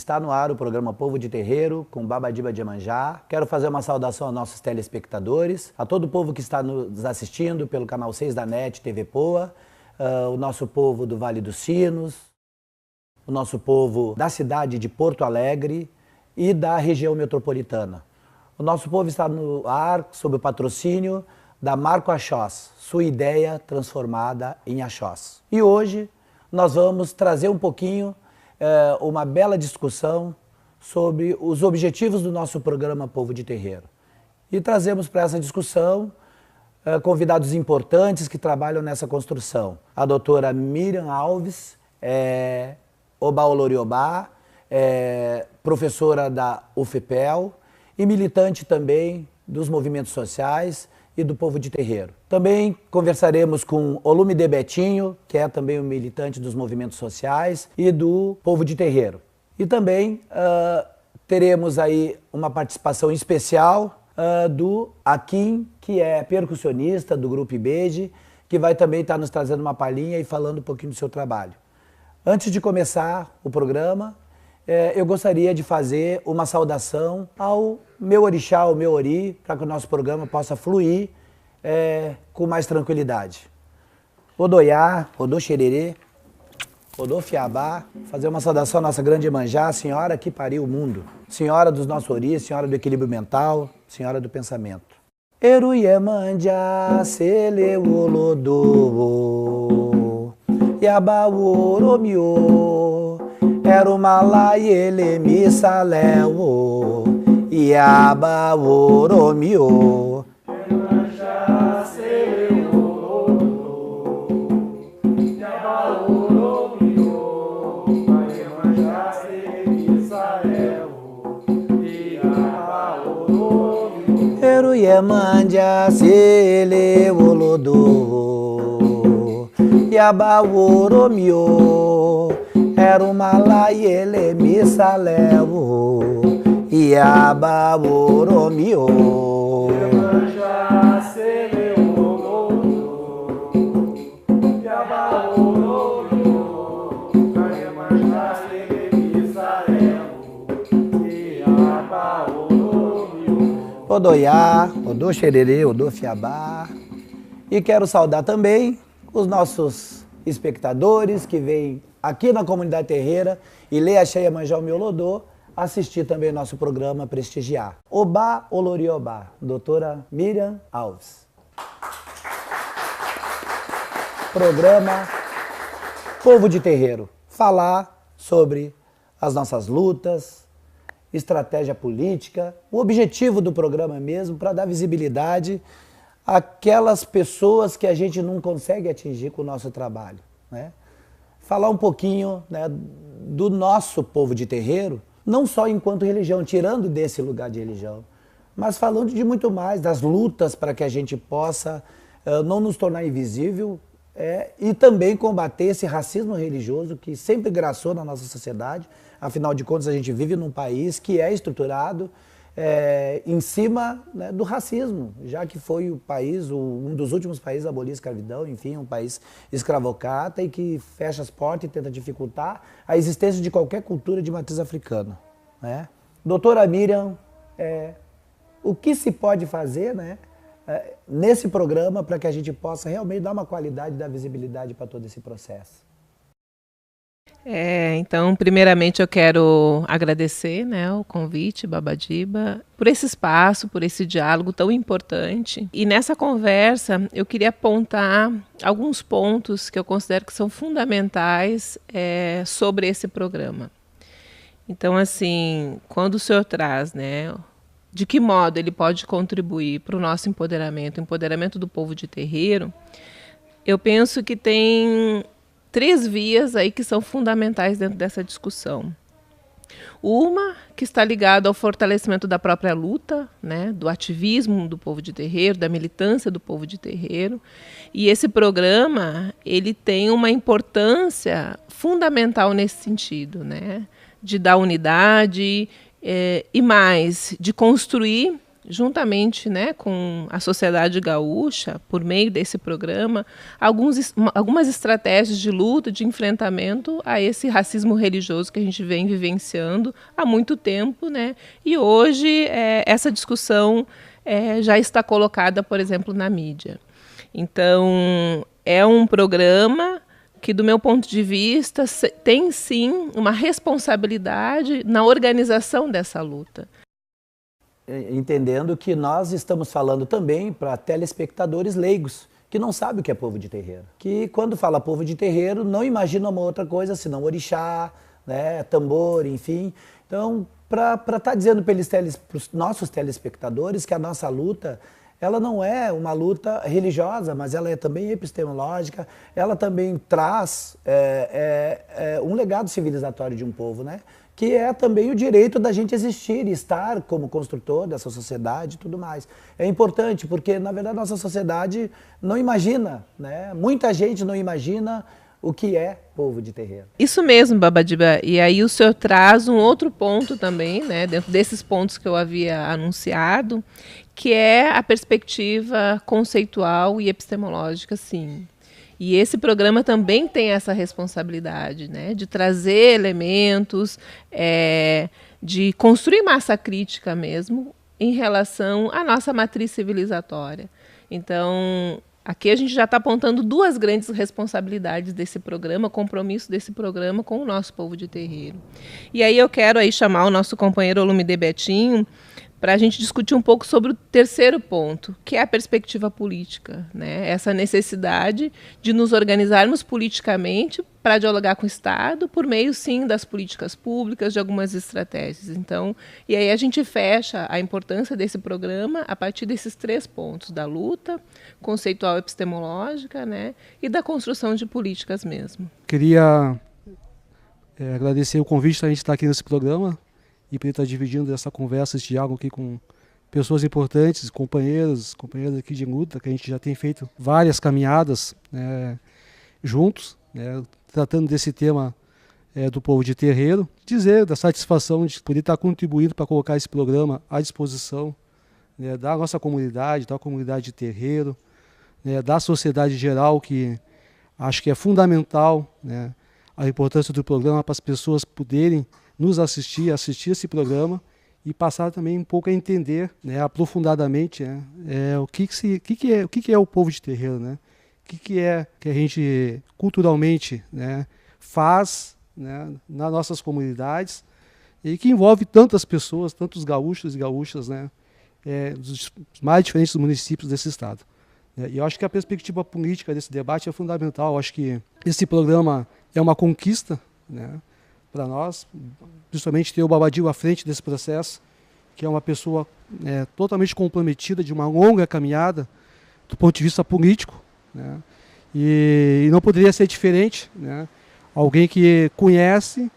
Está no ar o programa Povo de Terreiro, com Babadiba de Iemanjá. Quero fazer uma saudação aos nossos telespectadores, a todo o povo que está nos assistindo pelo canal 6 da NET TV Poa, o nosso povo do Vale dos Sinos, o nosso povo da cidade de Porto Alegre e da região metropolitana. O nosso povo está no ar sob o patrocínio da Marco Axós, sua ideia transformada em Axós. E hoje nós vamos trazer um pouquinho uma bela discussão sobre os objetivos do nosso programa Povo de Terreiro. E trazemos para essa discussão convidados importantes que trabalham nessa construção. A doutora Miriam Alves, Obá Oloriobá, professora da UFPEL e militante também dos movimentos sociais e do Povo de Terreiro. Também conversaremos com Olumide Betinho, que é também um militante dos movimentos sociais e do Povo de Terreiro. E também teremos aí uma participação especial do Akin, que é percussionista do Grupo Ibeje, que vai também estar nos trazendo uma palhinha e falando um pouquinho do seu trabalho. Antes de começar o programa, eu gostaria de fazer uma saudação ao meu orixá, ao meu ori, para que o nosso programa possa fluir com mais tranquilidade. Odoiá, Odô Xererê, Odô Fiabá, fazer uma saudação à nossa grande Iemanjá, senhora que pariu o mundo, senhora dos nossos oris, senhora do equilíbrio mental, senhora do pensamento. Eru Iemanjá, Seleu Olodô, Yabá Oromiô, Eru Malai Elemi Saleo, Iaba Oromiô. Iemanjá, Seleu Olodô, Yabá Oromiô, Iemanjá, Elemi Saleo, Iaba Oromiô. Eru Iemanjá, Seleu Olodô, Yabá Oromiô, Eru Malai Elemi Saleo, Iaba Oromiô. Iemanjá, Seleu Olodô, Yabá Oromiô, Iemanjá, Elemi Saleo, Iaba Oromiô. Odoiá, Odô Xererê, Odô Fiabá. E quero saudar também os nossos espectadores que vêm aqui na comunidade terreira e lê Axé Iemanjá Omiolodô, assistir também nosso programa, prestigiar. Obá Oloriobá, doutora Miriam Alves. Programa Povo de Terreiro. Falar sobre as nossas lutas, estratégia política, o objetivo do programa mesmo, para dar visibilidade àquelas pessoas que a gente não consegue atingir com o nosso trabalho, né? Falar um pouquinho, né, do nosso povo de terreiro, não só enquanto religião, tirando desse lugar de religião, mas falando de muito mais, das lutas para que a gente possa não nos tornar invisível e também combater esse racismo religioso que sempre graçou na nossa sociedade. Afinal de contas, a gente vive num país que é estruturado em cima, né, do racismo, já que foi o país, um dos últimos países a abolir a escravidão, enfim, um país escravocrata e que fecha as portas e tenta dificultar a existência de qualquer cultura de matriz africana, né? Doutora Miriam, o que se pode fazer, né, nesse programa para que a gente possa realmente dar uma qualidade e dar visibilidade para todo esse processo? Então, primeiramente eu quero agradecer, né, o convite, Babadiba, por esse espaço, por esse diálogo tão importante. E nessa conversa eu queria apontar alguns pontos que eu considero que são fundamentais sobre esse programa. Então, assim, quando o senhor traz, né, de que modo ele pode contribuir para o nosso empoderamento, o empoderamento do povo de terreiro, eu penso que tem 3 vias aí que são fundamentais dentro dessa discussão. Uma que está ligada ao fortalecimento da própria luta, né, do ativismo do povo de terreiro, da militância do povo de terreiro. E esse programa, ele tem uma importância fundamental nesse sentido, né, de dar unidade e mais, de construir juntamente, né, com a sociedade gaúcha, por meio desse programa, algumas estratégias de luta, de enfrentamento a esse racismo religioso que a gente vem vivenciando há muito tempo, né? E hoje essa discussão já está colocada, por exemplo, na mídia. Então, é um programa que, do meu ponto de vista, tem sim uma responsabilidade na organização dessa luta. Entendendo que nós estamos falando também para telespectadores leigos, que não sabem o que é povo de terreiro. Que quando fala povo de terreiro, não imagina uma outra coisa senão orixá, né, tambor, enfim. Então, para estar dizendo para os nossos telespectadores que a nossa luta, ela não é uma luta religiosa, mas ela é também epistemológica, ela também traz um legado civilizatório de um povo, né? Que é também o direito da gente existir e estar como construtor dessa sociedade e tudo mais. É importante porque, na verdade, nossa sociedade não imagina, né? Muita gente não imagina o que é povo de terreiro. Isso mesmo, Babadiba. E aí o senhor traz um outro ponto também, né, dentro desses pontos que eu havia anunciado, que é a perspectiva conceitual e epistemológica, sim. E esse programa também tem essa responsabilidade, né, de trazer elementos, de construir massa crítica mesmo em relação à nossa matriz civilizatória. Então, aqui a gente já está apontando duas grandes responsabilidades desse programa, compromisso desse programa com o nosso povo de terreiro. E aí eu quero aí chamar o nosso companheiro Olumide Betinho para a gente discutir um pouco sobre o terceiro ponto, que é a perspectiva política, né? Essa necessidade de nos organizarmos politicamente para dialogar com o Estado, por meio, sim, das políticas públicas, de algumas estratégias. Então, e aí a gente fecha a importância desse programa a partir desses três pontos, da luta conceitual epistemológica, né, e da construção de políticas mesmo. Queria agradecer o convite para a gente estar aqui nesse programa e para estar dividindo essa conversa, esse diálogo aqui com pessoas importantes, companheiras aqui de luta, que a gente já tem feito várias caminhadas juntos, né, tratando desse tema do povo de terreiro, dizer da satisfação de poder estar contribuindo para colocar esse programa à disposição, né, da nossa comunidade, da comunidade de terreiro, né, da sociedade geral, que acho que é fundamental, né, a importância do programa para as pessoas poderem nos assistir esse programa e passar também um pouco a entender, né, aprofundadamente, o que é o povo de terreiro, né? O que é que a gente culturalmente, né, faz, né, nas nossas comunidades e que envolve tantas pessoas, tantos gaúchos e gaúchas, né, dos mais diferentes municípios desse estado. E eu acho que a perspectiva política desse debate é fundamental. Eu acho que esse programa é uma conquista, né, para nós, principalmente ter o Babadiba à frente desse processo, que é uma pessoa totalmente comprometida de uma longa caminhada do ponto de vista político, né, e não poderia ser diferente, né, alguém que conhece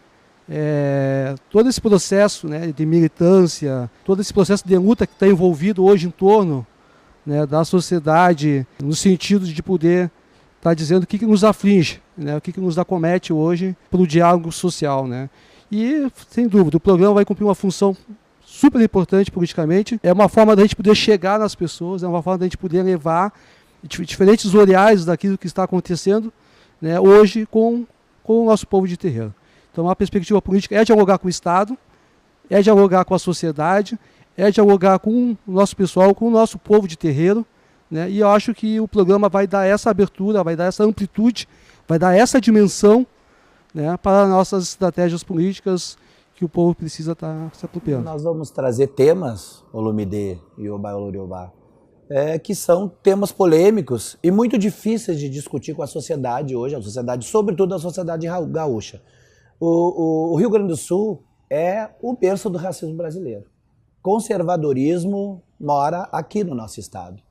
todo esse processo, né, de militância, todo esse processo de luta que está envolvido hoje em torno, né, da sociedade, no sentido de poder estar dizendo o que nos aflige, né, o que nos acomete hoje para o diálogo social, né. E, sem dúvida, o programa vai cumprir uma função super importante politicamente. É uma forma da gente poder chegar nas pessoas, é uma forma da gente poder levar diferentes olhares daquilo que está acontecendo, né, hoje com o nosso povo de terreiro. Então, a perspectiva política é dialogar com o Estado, é dialogar com a sociedade, é dialogar com o nosso pessoal, com o nosso povo de terreiro, né? E eu acho que o programa vai dar essa abertura, vai dar essa amplitude, vai dar essa dimensão, né, para nossas estratégias políticas que o povo precisa estar se apropriando. Nós vamos trazer temas, Olumide e Oloriobá, que são temas polêmicos e muito difíceis de discutir com a sociedade hoje, a sociedade, sobretudo a sociedade gaúcha. O Rio Grande do Sul é o berço do racismo brasileiro. Conservadorismo mora aqui no nosso estado.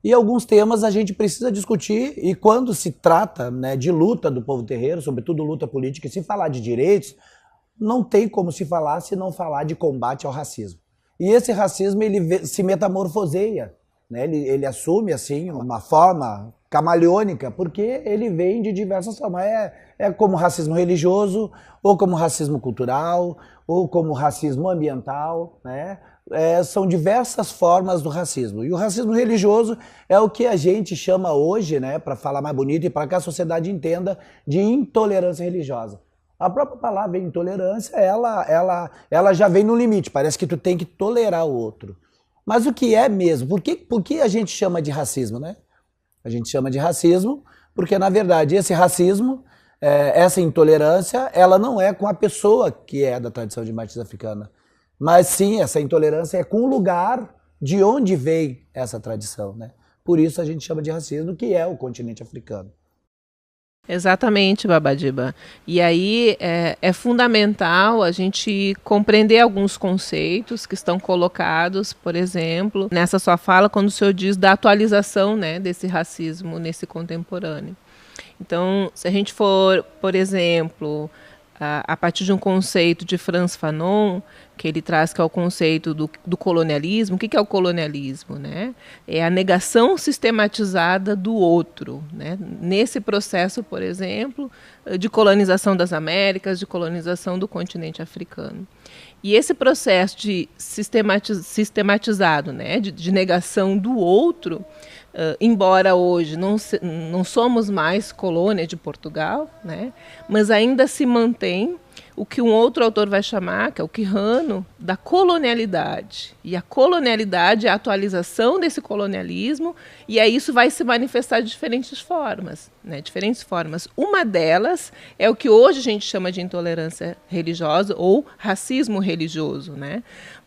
E alguns temas a gente precisa discutir, e quando se trata, né, de luta do povo terreiro, sobretudo luta política, e se falar de direitos, não tem como se falar se não falar de combate ao racismo. E esse racismo ele se metamorfoseia, né? Ele assume assim uma forma camaleônica, porque ele vem de diversas formas. É como racismo religioso, ou como racismo cultural, ou como racismo ambiental, né? são diversas formas do racismo. E o racismo religioso é o que a gente chama hoje, né, para falar mais bonito e para que a sociedade entenda, de intolerância religiosa. A própria palavra intolerância, ela já vem no limite, parece que tu tem que tolerar o outro. Mas o que é mesmo? Por que a gente chama de racismo, né? A gente chama de racismo porque, na verdade, esse racismo, essa intolerância, ela não é com a pessoa que é da tradição de matriz africana. Mas sim, essa intolerância é com o lugar de onde veio essa tradição, né? Por isso a gente chama de racismo, que é o continente africano. Exatamente, Babadiba. E aí é fundamental a gente compreender alguns conceitos que estão colocados, por exemplo, nessa sua fala, quando o senhor diz da atualização, né, desse racismo nesse contemporâneo. Então, se a gente for, por exemplo, a partir de um conceito de Frantz Fanon, que ele traz, que é o conceito do colonialismo. O que é o colonialismo, né? É a negação sistematizada do outro, né? Nesse processo, por exemplo, de colonização das Américas, de colonização do continente africano. E esse processo de sistematizado, né, de negação do outro, embora hoje não somos mais colônia de Portugal, né, mas ainda se mantém o que um outro autor vai chamar, que é o Quijano, da colonialidade. E a colonialidade é a atualização desse colonialismo, e aí isso vai se manifestar de diferentes formas, né? Diferentes formas. Uma delas é o que hoje a gente chama de intolerância religiosa ou racismo religioso, né?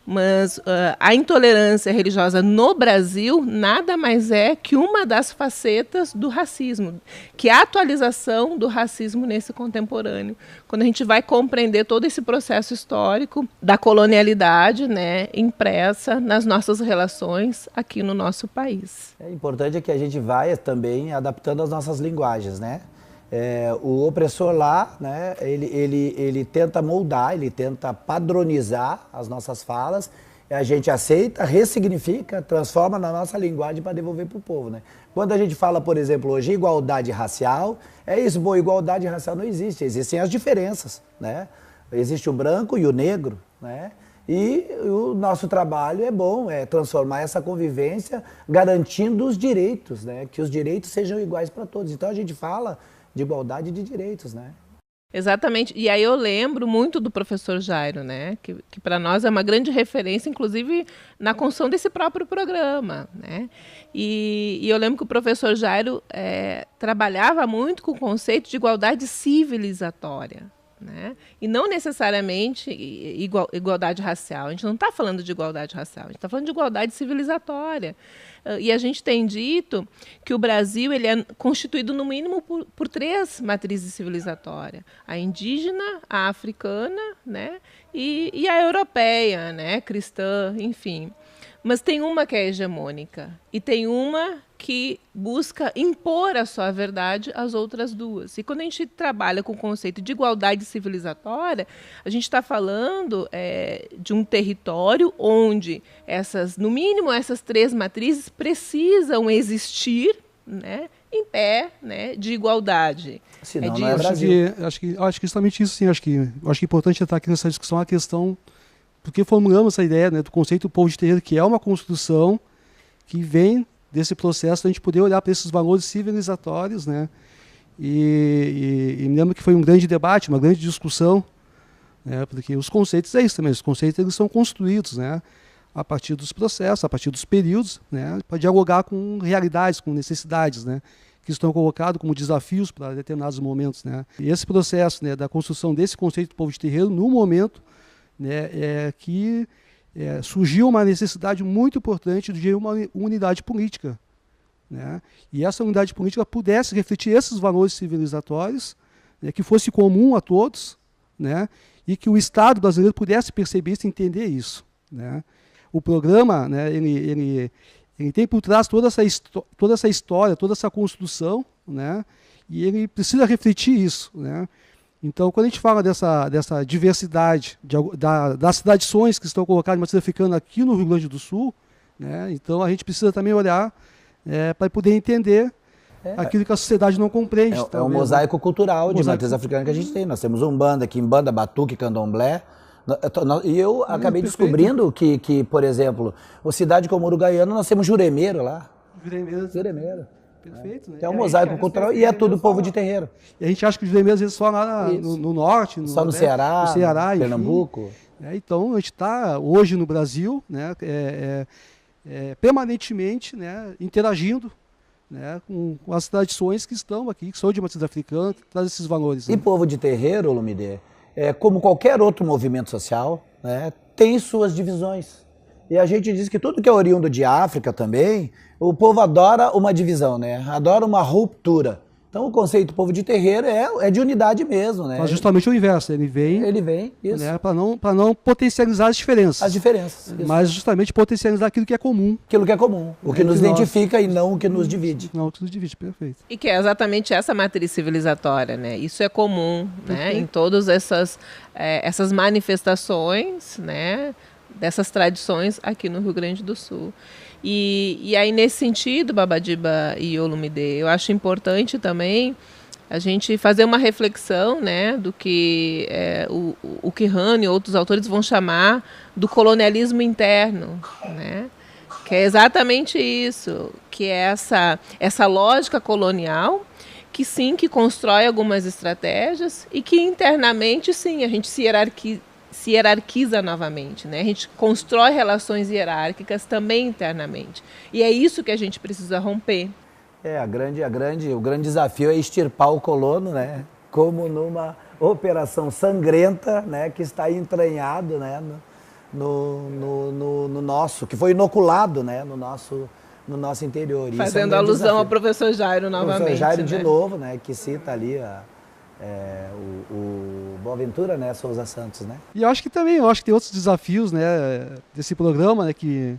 Mas a intolerância religiosa no Brasil nada mais é que uma das facetas do racismo, que é a atualização do racismo nesse contemporâneo. Quando a gente vai compreender todo esse processo histórico da colonialidade, né, impressa nas nossas relações aqui no nosso país. É importante que a gente vai também adaptando as nossas linguagens, né? O opressor lá, né, ele tenta moldar, ele tenta padronizar as nossas falas, a gente aceita, ressignifica, transforma na nossa linguagem para devolver para o povo, né? Quando a gente fala, por exemplo, hoje, igualdade racial, é isso, bom, igualdade racial não existe, existem as diferenças, né? Existe o branco e o negro, né? E o nosso trabalho é bom, é transformar essa convivência garantindo os direitos, né? Que os direitos sejam iguais para todos. Então a gente fala de igualdade de direitos, né? Exatamente. E aí eu lembro muito do professor Jairo, né? Que para nós é uma grande referência, inclusive na construção desse próprio programa, né? E eu lembro que o professor Jairo trabalhava muito com o conceito de igualdade civilizatória, né? E não necessariamente igualdade racial. A gente não está falando de igualdade racial, a gente está falando de igualdade civilizatória. E a gente tem dito que o Brasil ele é constituído, no mínimo, por 3 matrizes civilizatórias. A indígena, a africana, né? E a europeia, né? Cristã, enfim. Mas tem uma que é hegemônica e tem uma que busca impor a sua verdade às outras duas. E quando a gente trabalha com o conceito de igualdade civilizatória, a gente está falando de um território onde no mínimo essas 3 matrizes precisam existir, né, em pé, né, de igualdade. Senão não é Brasil. Acho que justamente isso, sim. Acho que é importante estar aqui nessa discussão a questão, porque formulamos essa ideia, né, do conceito do povo de terreiro, que é uma construção que vem desse processo da gente poder olhar para esses valores civilizatórios, né? E me lembro que foi um grande debate, uma grande discussão, né? Porque os conceitos é isso também, os conceitos eles são construídos, né? A partir dos processos, a partir dos períodos, né? Para dialogar com realidades, com necessidades, né? Que estão colocados como desafios para determinados momentos, né? E esse processo, né, da construção desse conceito do povo de terreiro, no momento, né, surgiu uma necessidade muito importante de uma unidade política, né? E essa unidade política pudesse refletir esses valores civilizatórios, né, que fosse comum a todos, né, e que o Estado brasileiro pudesse perceber isso e entender isso, né? O programa, né, ele tem por trás toda essa história, toda essa construção, né, e ele precisa refletir isso, né? Então, quando a gente fala dessa diversidade, das tradições que estão colocadas em matriz africana aqui no Rio Grande do Sul, né, então a gente precisa também olhar para poder entender aquilo que a sociedade não compreende. É um mosaico cultural de matriz africana que a gente tem. Nós temos Umbanda, Quimbanda, Batuque, Candomblé, E eu acabei descobrindo que, por exemplo, a cidade como Uruguaiana, nós temos Juremeiro lá. Juremeiro. Perfeito, né? Tem um mosaico cultural e é tudo povo de terreiro. E a gente acha que os Juremeiro às vezes só lá no norte, só no Ceará, Pernambuco. Então a gente está hoje no Brasil, né, permanentemente, né, interagindo, né, com as tradições que estão aqui, que são de matriz africana, que trazem esses valores. E povo de terreiro, Olumide, como qualquer outro movimento social, né, tem suas divisões. E a gente diz que tudo que é oriundo de África também, o povo adora uma divisão, né? Adora uma ruptura. Então o conceito povo de terreiro é de unidade mesmo, né? Mas justamente o inverso, ele vem, isso. Né, para não potencializar as diferenças. As diferenças. Isso. Mas justamente potencializar aquilo que é comum. Aquilo que é comum, o que nos identifica e não o que nos divide. Não, o que nos divide, perfeito. E que é exatamente essa matriz civilizatória, né? Isso é comum, né? Em todas essas manifestações, né? Dessas tradições aqui no Rio Grande do Sul. E aí, nesse sentido, Babadiba e Olumide, eu acho importante também a gente fazer uma reflexão, né, do que o Kirhane e outros autores vão chamar do colonialismo interno, né, que é exatamente isso, que é essa lógica colonial que sim, que constrói algumas estratégias e que internamente, sim, a gente se hierarquiza novamente, né? A gente constrói relações hierárquicas também internamente. E é isso que a gente precisa romper. O grande desafio é extirpar o colono, né? Como numa operação sangrenta, né? Que está entranhado, né? No nosso, que foi inoculado, né? No nosso interior. Fazendo alusão ao professor Jairo novamente. Professor Jairo, né? de novo, né? Que cita ali o Boaventura, né, Souza Santos, né? E eu acho que tem outros desafios, né, desse programa, né, que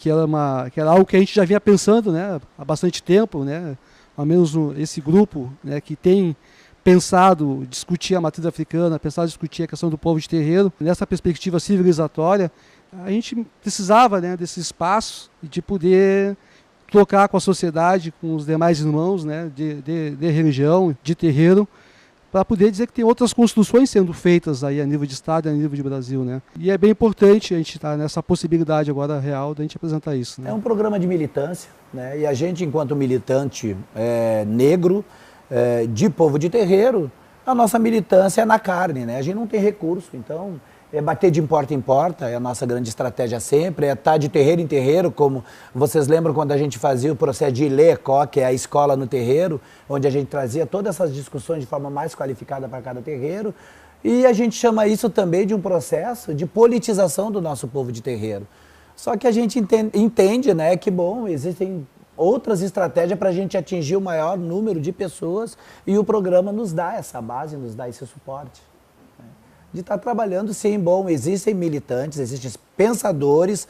era algo que a gente já vinha pensando, né, há bastante tempo, né, ao menos esse grupo, né, que tem pensado discutir a matriz africana, pensado discutir a questão do povo de terreiro, nessa perspectiva civilizatória, a gente precisava, né, desse espaço de poder tocar com a sociedade, com os demais irmãos, né, de religião, de terreiro, para poder dizer que tem outras construções sendo feitas aí a nível de Estado e a nível de Brasil, né? E é bem importante a gente estar nessa possibilidade agora real da gente apresentar isso, né? É um programa de militância, né? E a gente, enquanto militante negro, de povo de terreiro, a nossa militância é na carne, né? A gente não tem recurso, então é bater de porta em porta, é a nossa grande estratégia sempre, é estar de terreiro em terreiro, como vocês lembram quando a gente fazia o processo de ILECO, que é a escola no terreiro, onde a gente trazia todas essas discussões de forma mais qualificada para cada terreiro, e a gente chama isso também de um processo de politização do nosso povo de terreiro. Só que a gente entende, né, que, bom, existem outras estratégias para a gente atingir o maior número de pessoas, e o programa nos dá essa base, nos dá esse suporte. De estar trabalhando, sim, bom, existem militantes, existem pensadores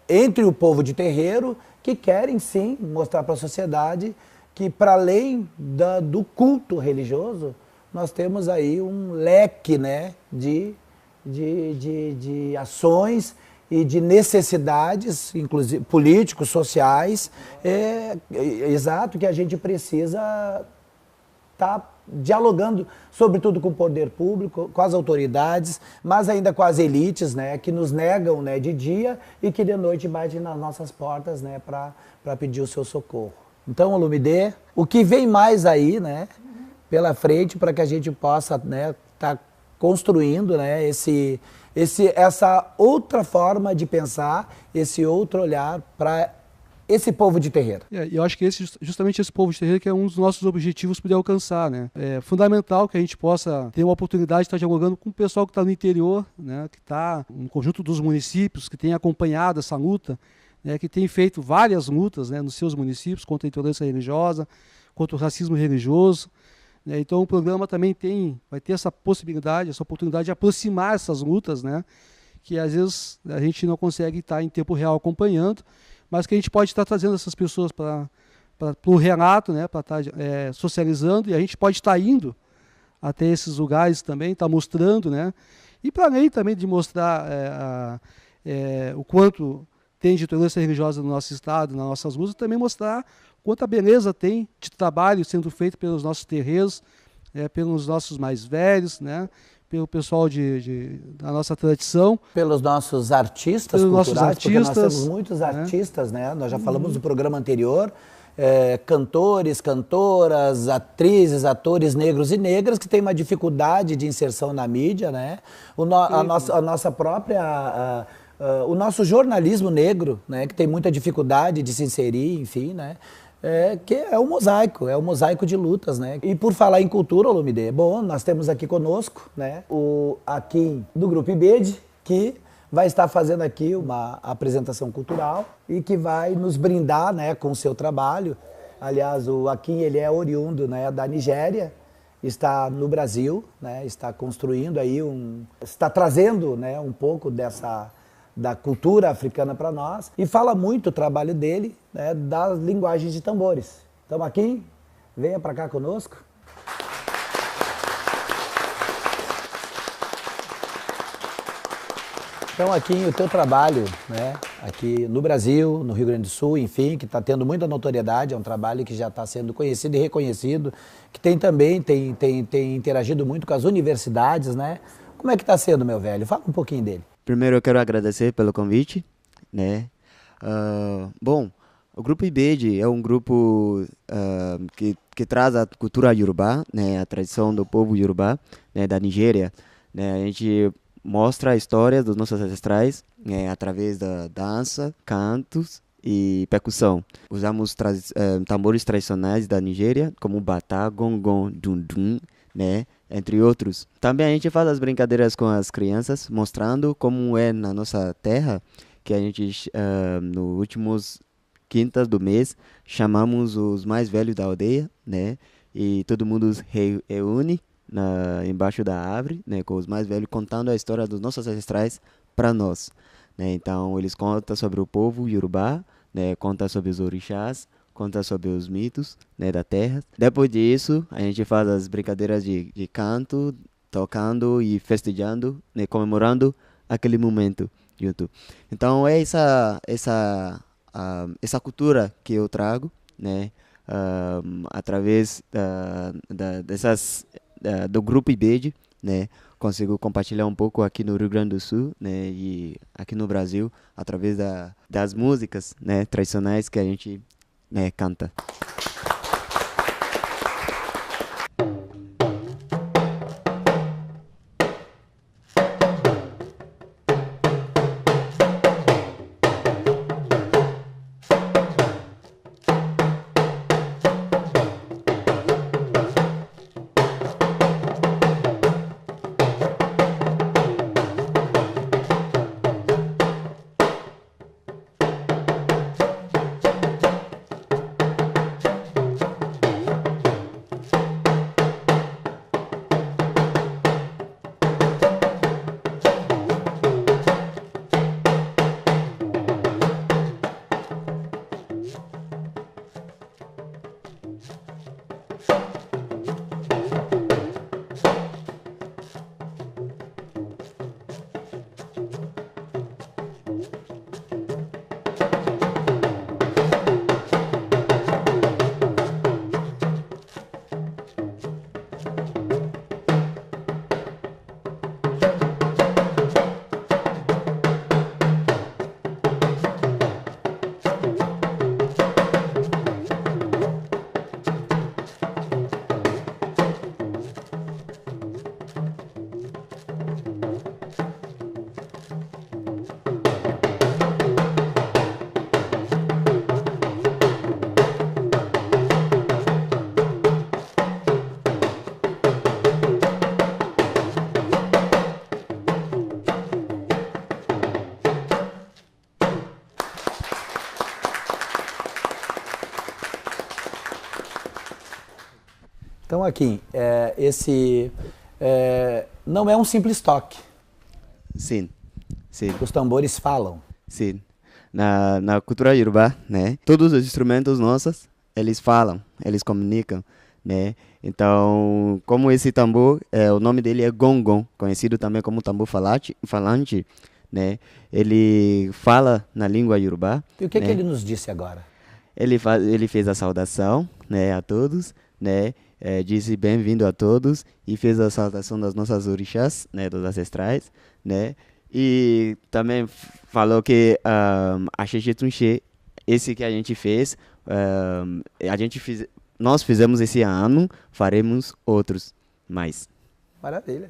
entre o povo de terreiro que querem, sim, mostrar para a sociedade que, para além do culto religioso, nós temos aí um leque, né, de ações e de necessidades, inclusive políticos, sociais, exato, que a gente precisa estar dialogando, sobretudo com o poder público, com as autoridades, mas ainda com as elites, né, que nos negam, né, de dia e que de noite batem nas nossas portas, né, para pedir o seu socorro. Então, Olumide, o que vem mais aí, né, pela frente, para que a gente possa, né, tá construindo, né, essa outra forma de pensar, esse outro olhar para esse povo de terreiro. Eu acho que justamente esse povo de terreiro que é um dos nossos objetivos para alcançar, né? É fundamental que a gente possa ter uma oportunidade de estar dialogando com o pessoal que está no interior, né? Que está no conjunto dos municípios, que tem acompanhado essa luta, né? Que tem feito várias lutas, né? Nos seus municípios contra a intolerância religiosa, contra o racismo religioso. Né? Então o programa também vai ter essa possibilidade, essa oportunidade de aproximar essas lutas, né? Que às vezes a gente não consegue estar em tempo real acompanhando, mas que a gente pode estar trazendo essas pessoas para o relato, né, para estar socializando, e a gente pode estar indo até esses lugares também, estar mostrando, né, e para além também de mostrar o quanto tem de tolerância religiosa no nosso estado, nas nossas ruas, também mostrar quanta beleza tem de trabalho sendo feito pelos nossos terreiros, pelos nossos mais velhos, né, pelo pessoal da nossa tradição. Pelos nossos artistas culturais, porque nós temos muitos artistas, né? Nós já falamos no programa anterior, cantores, cantoras, atrizes, atores negros e negras que têm uma dificuldade de inserção na mídia, né? A nossa própria... o nosso jornalismo negro, né, que tem muita dificuldade de se inserir, enfim, né, que é um mosaico de lutas, né. E por falar em cultura, Olumide, bom, nós temos aqui conosco, né, o Akin do Grupo IBED, que vai estar fazendo aqui uma apresentação cultural e que vai nos brindar, né, com o seu trabalho. Aliás, o Akin, ele é oriundo, né, da Nigéria, está no Brasil, né, está construindo aí está trazendo, né, um pouco da cultura africana para nós, e fala muito o trabalho dele, né, das linguagens de tambores. Então, aqui, venha para cá conosco. Então, aqui o teu trabalho, né, aqui no Brasil, no Rio Grande do Sul, enfim, que está tendo muita notoriedade, é um trabalho que já está sendo conhecido e reconhecido, que tem também tem interagido muito com as universidades, né? Como é que está sendo, meu velho? Fala um pouquinho dele. Primeiro eu quero agradecer pelo convite, né? Bom, o Grupo IBED é um grupo que traz a cultura iorubá, né? A tradição do povo iorubá, né? Da Nigéria, né? A gente mostra a história dos nossos ancestrais, né? Através da dança, cantos e percussão. Usamos tambores tradicionais da Nigéria, como batá, gongong, dundum, né? Entre outros. Também a gente faz as brincadeiras com as crianças, mostrando como é na nossa terra, que a gente, nos últimos quintas do mês, chamamos os mais velhos da aldeia, né? E todo mundo se reúne embaixo da árvore, né? Com os mais velhos, contando a história dos nossos ancestrais para nós, né? Então, eles contam sobre o povo iorubá, né? Contam sobre os orixás, conta sobre os mitos, né, da terra. Depois disso, a gente faz as brincadeiras de canto, tocando e festejando, né, comemorando aquele momento junto. Então é essa cultura que eu trago, né, através do Grupo IBED, né, consigo compartilhar um pouco aqui no Rio Grande do Sul, né, e aqui no Brasil, através das músicas, né, tradicionais que a gente, né, canta. Então, aqui, não é um simples toque. Sim, sim. Os tambores falam. Sim. Na cultura iorubá, né, todos os instrumentos nossos, eles falam, eles comunicam, né. Então, como esse tambor, o nome dele é gongong, conhecido também como tambor falante, né, ele fala na língua iorubá. E o que, né? que ele nos disse agora? Ele fez a saudação, né, a todos, né? Disse bem-vindo a todos e fez a saudação das nossas orixás, né? Dos ancestrais, né? E também falou que a Xexê Tunxê, esse que a gente fez, nós fizemos esse ano, faremos outros mais. Maravilha.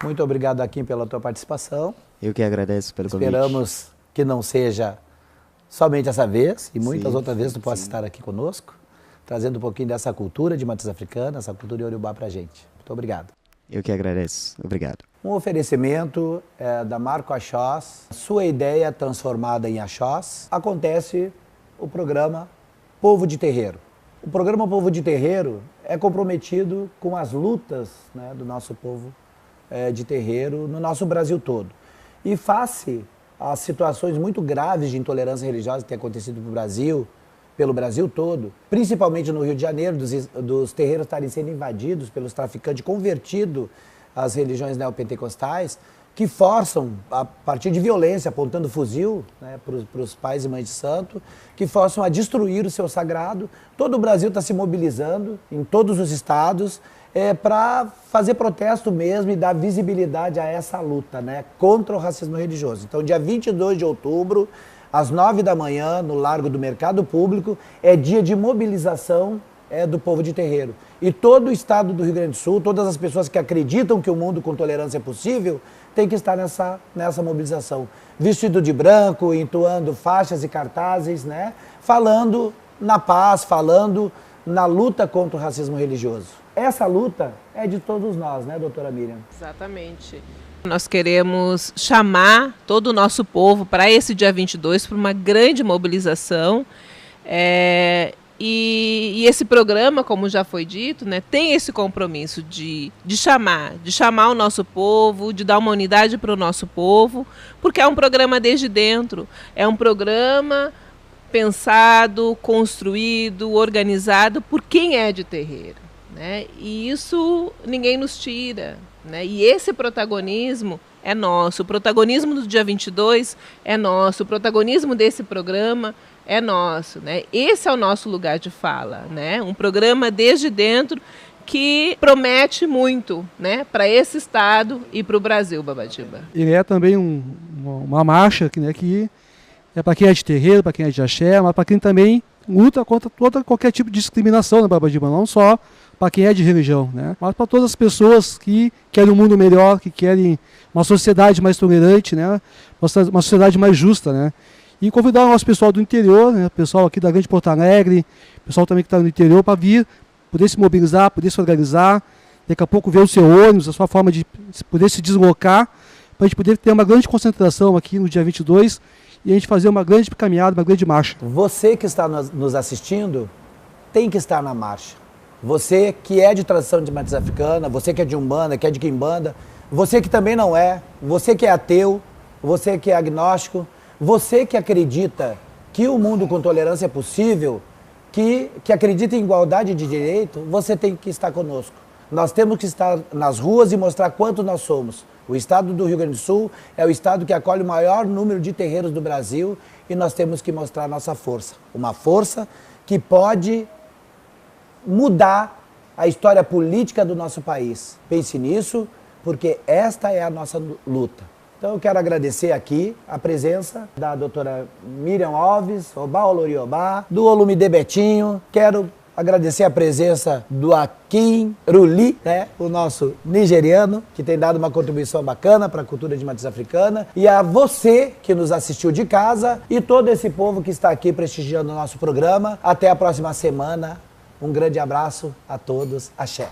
Muito obrigado, Akin, pela tua participação. Eu que agradeço pelo convite. Esperamos que não seja somente essa vez, e muitas outras vezes tu possa estar aqui conosco, trazendo um pouquinho dessa cultura de matriz africana, essa cultura iorubá pra gente. Muito obrigado. Eu que agradeço. Obrigado. Um oferecimento da Marco Axós, sua ideia transformada em Axós. Acontece o programa Povo de Terreiro. O programa Povo de Terreiro é comprometido com as lutas, né, do nosso povo de terreiro no nosso Brasil todo. E face às situações muito graves de intolerância religiosa que tem acontecido no Brasil, pelo Brasil todo, principalmente no Rio de Janeiro, dos terreiros estarem sendo invadidos pelos traficantes, convertidos às religiões neopentecostais, que forçam, a partir de violência, apontando fuzil, né, para os pais e mães de santo, que forçam a destruir o seu sagrado. Todo o Brasil está se mobilizando, em todos os estados, para fazer protesto mesmo e dar visibilidade a essa luta, né, contra o racismo religioso. Então, dia 22 de outubro, às 9 da manhã, no Largo do Mercado Público, é dia de mobilização do povo de terreiro. E todo o estado do Rio Grande do Sul, todas as pessoas que acreditam que o mundo com tolerância é possível, tem que estar nessa mobilização. Vestido de branco, entoando faixas e cartazes, né, falando na paz, falando na luta contra o racismo religioso. Essa luta é de todos nós, né, doutora Miriam? Exatamente. Nós queremos chamar todo o nosso povo para esse dia 22, para uma grande mobilização. E esse programa, como já foi dito, né, tem esse compromisso de chamar o nosso povo, de dar uma unidade para o nosso povo, porque é um programa desde dentro, é um programa pensado, construído, organizado por quem é de terreiro, né? E isso ninguém nos tira, né? E esse protagonismo é nosso, o protagonismo do dia 22 é nosso, o protagonismo desse programa é nosso, né? Esse é o nosso lugar de fala, né? Um programa desde dentro que promete muito, né, para esse estado e para o Brasil, Babadiba. Ele é também uma marcha que é para quem é de terreiro, para quem é de axé, mas para quem também luta contra qualquer tipo de discriminação na Babadiba, não só para quem é de religião, né, mas para todas as pessoas que querem um mundo melhor, que querem uma sociedade mais tolerante, né, uma sociedade mais justa, né. E convidar o nosso pessoal do interior, né, o pessoal aqui da Grande Porto Alegre, o pessoal também que está no interior, para vir, poder se mobilizar, poder se organizar, daqui a pouco ver o seu ônibus, a sua forma de poder se deslocar, para a gente poder ter uma grande concentração aqui no dia 22 e a gente fazer uma grande caminhada, uma grande marcha. Você que está nos assistindo tem que estar na marcha. Você que é de tradição de matriz africana, você que é de Umbanda, que é de Quimbanda, você que também não é, você que é ateu, você que é agnóstico, você que acredita que o mundo com tolerância é possível, que acredita em igualdade de direito, você tem que estar conosco. Nós temos que estar nas ruas e mostrar quanto nós somos. O estado do Rio Grande do Sul é o estado que acolhe o maior número de terreiros do Brasil e nós temos que mostrar nossa força. Uma força que pode mudar a história política do nosso país. Pense nisso, porque esta é a nossa luta. Então eu quero agradecer aqui a presença da doutora Miriam Alves, Obá Oloriobá, do Olumide Betinho. Quero agradecer a presença do Akin Ruli, né, o nosso nigeriano, que tem dado uma contribuição bacana para a cultura de matriz africana. E a você que nos assistiu de casa e todo esse povo que está aqui prestigiando o nosso programa. Até a próxima semana. Um grande abraço a todos. Axé.